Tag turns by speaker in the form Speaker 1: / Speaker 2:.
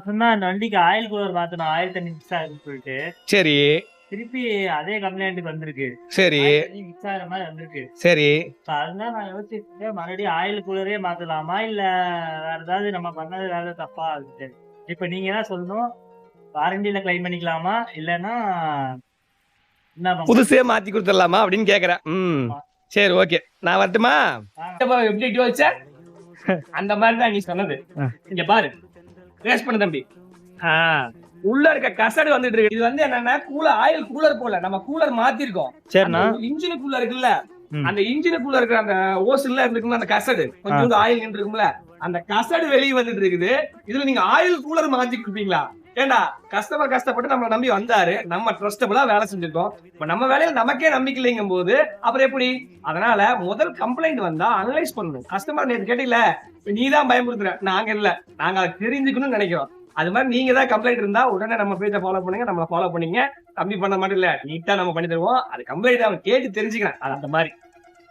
Speaker 1: மாசம் தான் அந்த வண்டிக்கு ஆயில் கூலர் மாத்தணும். ஆயில் தண்ணி மிக்ஸ் ஆகுதுன்னு சொல்லிட்டு
Speaker 2: சரி
Speaker 1: திருப்பி அதே கம்ப்ளைண்ட் வந்திருக்கு.
Speaker 2: சரி
Speaker 1: ஆயில் தண்ணி மிக்ஸ் ஆகுற மாதிரி வந்திருக்கு.
Speaker 2: சரி.
Speaker 1: அதுதான் நான் யோசிச்சிருக்கேன், மறுபடியும் ஆயில் கூலரே மாத்தலாமா இல்ல வேற ஏதாவது நம்ம பண்ணது வேலை தப்பா இருக்கு. இப்ப நீங்க தான் சொல்லணும், வாரண்டியில கிளைம் பண்ணிக்கலாமா இல்லன்னா என்ன பண்ணலாம்?
Speaker 2: புதுசே மாத்தி கொடுத்துடலாமா அப்படின்னு கேக்குறேன். சரி ஓகே, நான் வரட்டுமா?
Speaker 3: எப்படி வச்ச அந்த மாதிரிதான் நீ சொன்னது. இங்க பாரு, ரேஸ் பண்ண தம்பி. உள்ள இருக்க கசடு வந்துட்டு இருக்கு. இது வந்து என்னன்னா ஆயில் கூலர் போல நம்ம கூலர் மாத்திருக்கோம்.
Speaker 1: சரிண்ணா.
Speaker 3: இன்ஜினுக்குள்ள இருக்குல்ல, அந்த இன்ஜினுக்குள்ள இருக்கிற அந்த ஓஸ்ல இருக்குல்ல அந்த கசடு கொஞ்சம் ஆயில் நின்று இருக்கும்ல, அந்த கசடு வெளியே வந்துட்டு இருக்குது. இதுல நீங்க ஆயில் கூலர் மாத்தி கொடுப்பீங்களா? ஏண்டா கஸ்டமர் கஷ்டப்பட்டு நம்மளை நம்பி வந்தாரு, நம்ம ட்ரஸ்டபிளா வேலை செஞ்சிருக்கோம். இப்ப நம்ம வேலையில நமக்கே நம்பிக்கை இல்லைங்கும் போது அப்புறம் எப்படி? அதனால முதல் கம்ப்ளைண்ட் வந்தா அனலைஸ் பண்ணணும். கஸ்டமர் நேற்று கேட்டீங்கள, நீதான் பயமுறுத்துற, நாங்க இல்ல, நாங்க அதை தெரிஞ்சுக்கணும்னு நினைக்கிறோம். அது மாதிரி நீங்க தான் கம்ப்ளைண்ட் இருந்தா உடனே நம்ம பேஜை ஃபாலோ பண்ணுங்க, நம்மளை ஃபாலோ பண்ணீங்க. கம்மி பண்ண மட்டும் இல்ல, நீட்டா நம்ம பண்ணி தருவோம். அது கம்ப்ளைண்ட் அவன் கேட்டு தெரிஞ்சுக்கிறேன். அது அந்த மாதிரி